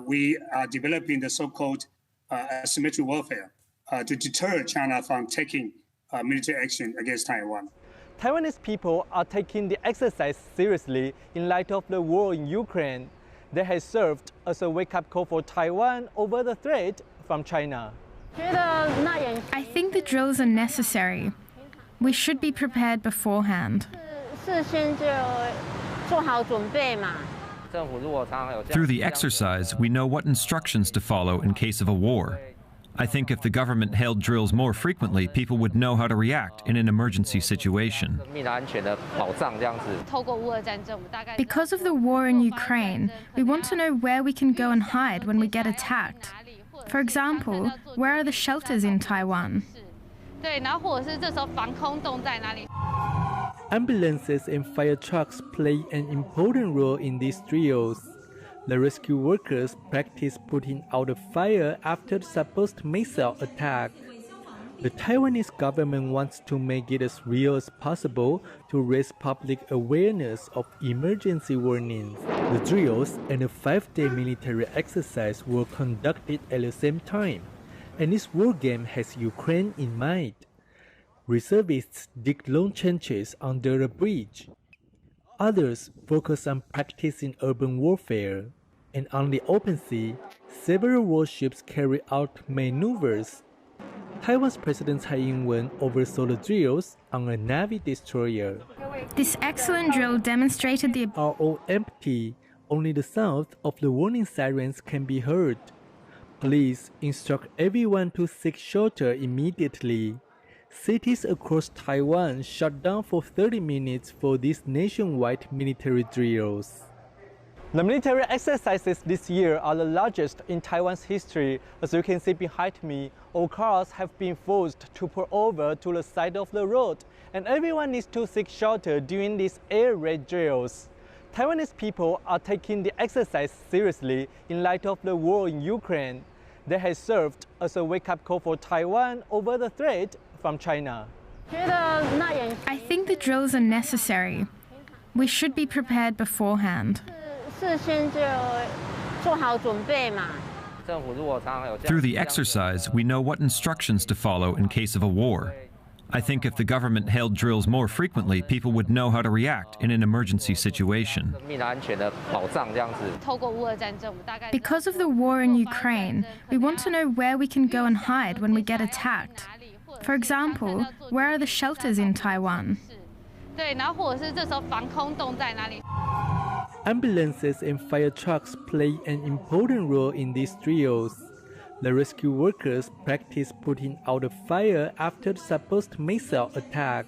we are developing the so-called asymmetric warfare to deter China from taking military action against Taiwan. Taiwanese people are taking the exercise seriously in light of the war in Ukraine. They have served as a wake-up call for Taiwan over the threat from China. I think the drills are necessary. We should be prepared beforehand. Through the exercise, we know what instructions to follow in case of a war. I think if the government held drills more frequently, people would know how to react in an emergency situation. Because of the war in Ukraine, we want to know where we can go and hide when we get attacked. For example, where are the shelters in Taiwan? Ambulances and fire trucks play an important role in these drills. The rescue workers practice putting out a fire after the supposed missile attack. The Taiwanese government wants to make it as real as possible to raise public awareness of emergency warnings. The drills and a 5-day military exercise were conducted at the same time, and this war game has Ukraine in mind. Reservists dig long trenches under a bridge. Others focus on practicing urban warfare. And on the open sea, several warships carry out maneuvers. Taiwan's President Tsai Ing-wen oversaw the drills on a Navy destroyer. This excellent drill demonstrated the are all empty. Only the sound of the warning sirens can be heard. Police instruct everyone to seek shelter immediately. Cities across Taiwan shut down for 30 minutes for these nationwide military drills. The military exercises this year are the largest in Taiwan's history. As you can see behind me, all cars have been forced to pull over to the side of the road, and everyone needs to seek shelter during these air raid drills. Taiwanese people are taking the exercise seriously in light of the war in Ukraine. They have served as a wake-up call for Taiwan over the threat from China. I think the drills are necessary. We should be prepared beforehand. Through the exercise, we know what instructions to follow in case of a war. I think if the government held drills more frequently, people would know how to react in an emergency situation. Because of the war in Ukraine, we want to know where we can go and hide when we get attacked. For example, where are the shelters in Taiwan? Ambulances and fire trucks play an important role in these drills. The rescue workers practice putting out a fire after the supposed missile attack.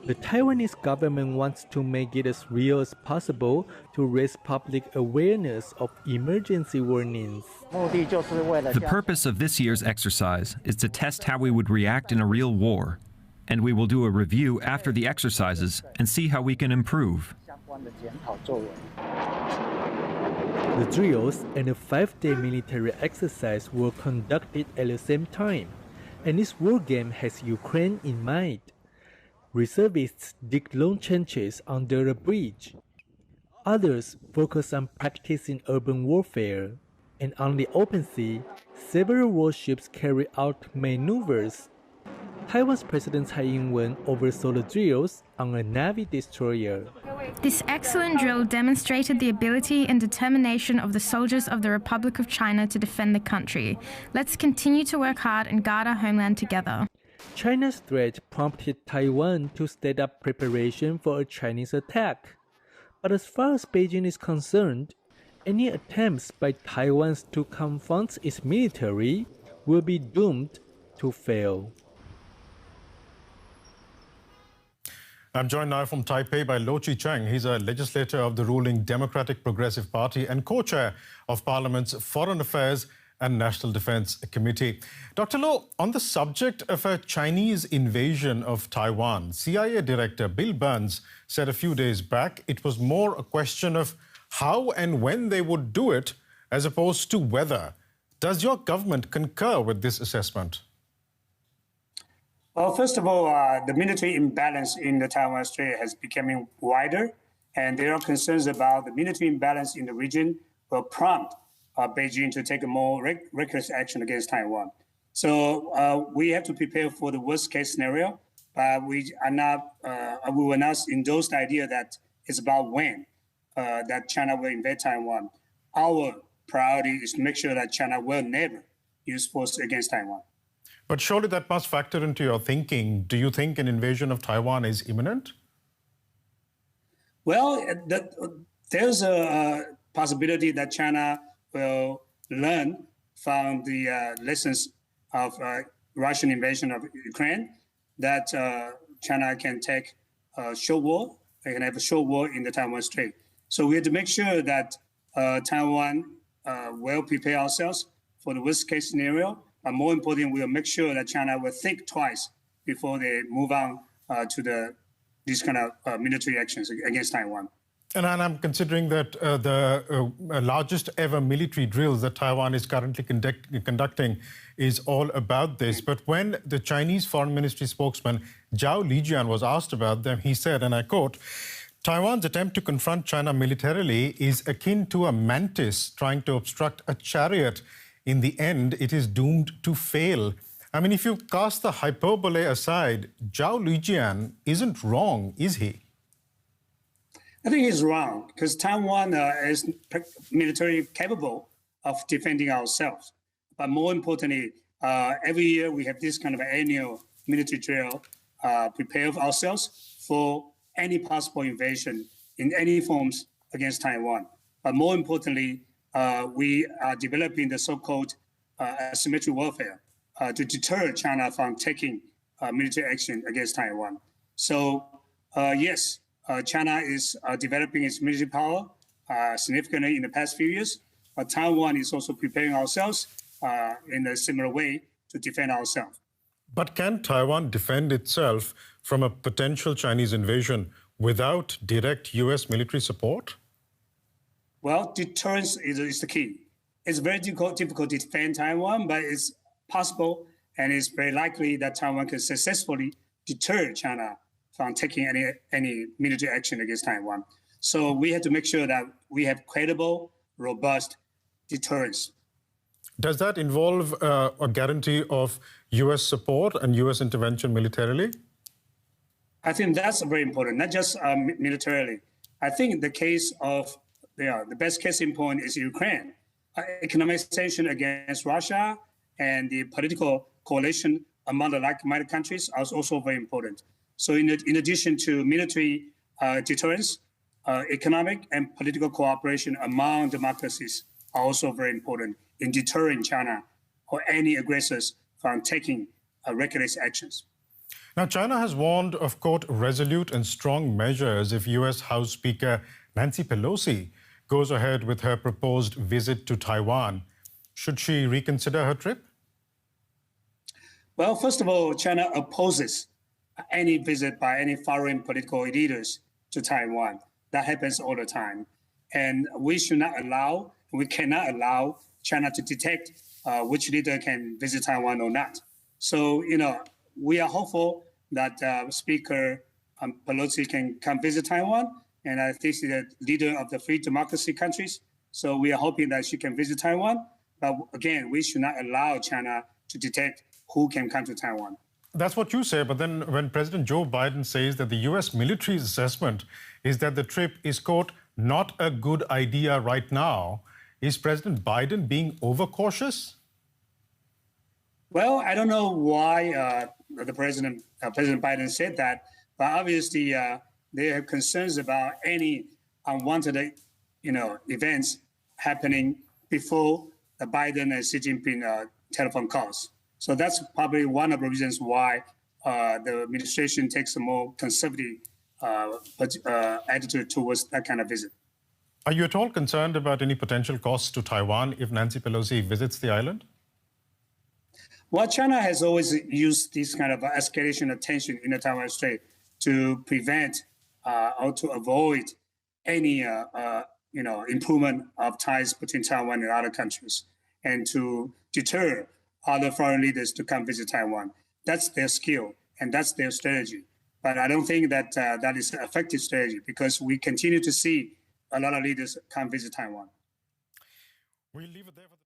The Taiwanese government wants to make it as real as possible to raise public awareness of emergency warnings. The purpose of this year's exercise is to test how we would react in a real war, and we will do a review after the exercises and see how we can improve. The drills and a 5-day military exercise were conducted at the same time, and this war game has Ukraine in mind. Reservists dig long trenches under a bridge. Others focus on practicing urban warfare. And on the open sea, several warships carry out maneuvers. Taiwan's President Tsai Ing-wen oversaw the drills on a Navy destroyer. This excellent drill demonstrated the ability and determination of the soldiers of the Republic of China to defend the country. Let's continue to work hard and guard our homeland together. China's threat prompted Taiwan to step up preparation for a Chinese attack. But as far as Beijing is concerned, any attempts by Taiwan to confront its military will be doomed to fail. I'm joined now from Taipei by Lo Chi-cheng. He's a legislator of the ruling Democratic Progressive Party and co-chair of Parliament's Foreign Affairs and National Defense Committee. Dr. Lo, on the subject of a Chinese invasion of Taiwan, CIA Director Bill Burns said a few days back it was more a question of how and when they would do it as opposed to whether. Does your government concur with this assessment? Well, first of all, the military imbalance in the Taiwan Strait has becoming wider, and there are concerns about the military imbalance in the region will prompt Beijing to take a more reckless action against Taiwan. So we have to prepare for the worst case scenario, but we will not endorse the idea that it's about when that China will invade Taiwan. Our priority is to make sure that China will never use force against Taiwan. But surely that must factor into your thinking. Do you think an invasion of Taiwan is imminent? Well, there's a possibility that China will learn from the lessons of Russian invasion of Ukraine, that China can take a short war. They can have a short war in the Taiwan Strait. So we have to make sure that Taiwan will prepare ourselves for the worst case scenario. But more importantly, we'll make sure that China will think twice before they move on to these kind of military actions against Taiwan. And I'm considering that the largest ever military drills that Taiwan is currently conducting is all about this. But when the Chinese Foreign Ministry spokesman Zhao Lijian was asked about them, he said, and I quote, "Taiwan's attempt to confront China militarily is akin to a mantis trying to obstruct a chariot. In the end, it is doomed to fail." I mean, if you cast the hyperbole aside, Zhao Lijian isn't wrong, is he? I think he's wrong, because Taiwan is militarily capable of defending ourselves. But more importantly, every year we have this kind of annual military drill, prepare ourselves for any possible invasion in any forms against Taiwan. But more importantly, we are developing the so-called asymmetric warfare to deter China from taking military action against Taiwan. So yes, China is developing its military power significantly in the past few years, but Taiwan is also preparing ourselves in a similar way to defend ourselves. But can Taiwan defend itself from a potential Chinese invasion without direct U.S. military support? Well, deterrence is the key. It's very difficult to defend Taiwan, but it's possible, and it's very likely that Taiwan can successfully deter China from taking any military action against Taiwan. So we have to make sure that we have credible, robust deterrence. Does that involve a guarantee of U.S. support and U.S. intervention militarily? I think that's very important, not just militarily. I think the case of the best case in point is Ukraine. Economic sanction against Russia and the political coalition among the like-minded countries are also very important. So in addition to military deterrence, economic and political cooperation among democracies are also very important in deterring China or any aggressors from taking reckless actions. Now, China has warned of, quote, resolute and strong measures if U.S. House Speaker Nancy Pelosi goes ahead with her proposed visit to Taiwan. Should she reconsider her trip? Well, first of all, China opposes any visit by any foreign political leaders to Taiwan. That happens all the time. And we cannot allow China to detect which leader can visit Taiwan or not. So, we are hopeful that Speaker Pelosi can come visit Taiwan. And I think she's the leader of the free democracy countries. So we are hoping that she can visit Taiwan. But again, we should not allow China to detect who can come to Taiwan. That's what you say, but then when President Joe Biden says that the U.S. military's assessment is that the trip is, quote, not a good idea right now, is President Biden being overcautious? Well, I don't know why President Biden said that, but obviously they have concerns about any unwanted, events happening before the Biden and Xi Jinping telephone calls. So that's probably one of the reasons why the administration takes a more conservative attitude towards that kind of visit. Are you at all concerned about any potential costs to Taiwan if Nancy Pelosi visits the island? Well, China has always used this kind of escalation of tension in the Taiwan Strait to prevent or to avoid any improvement of ties between Taiwan and other countries, and to deter other foreign leaders to come visit Taiwan. That's their skill and that's their strategy. But I don't think that that is an effective strategy, because we continue to see a lot of leaders come visit Taiwan. We'll leave it there for the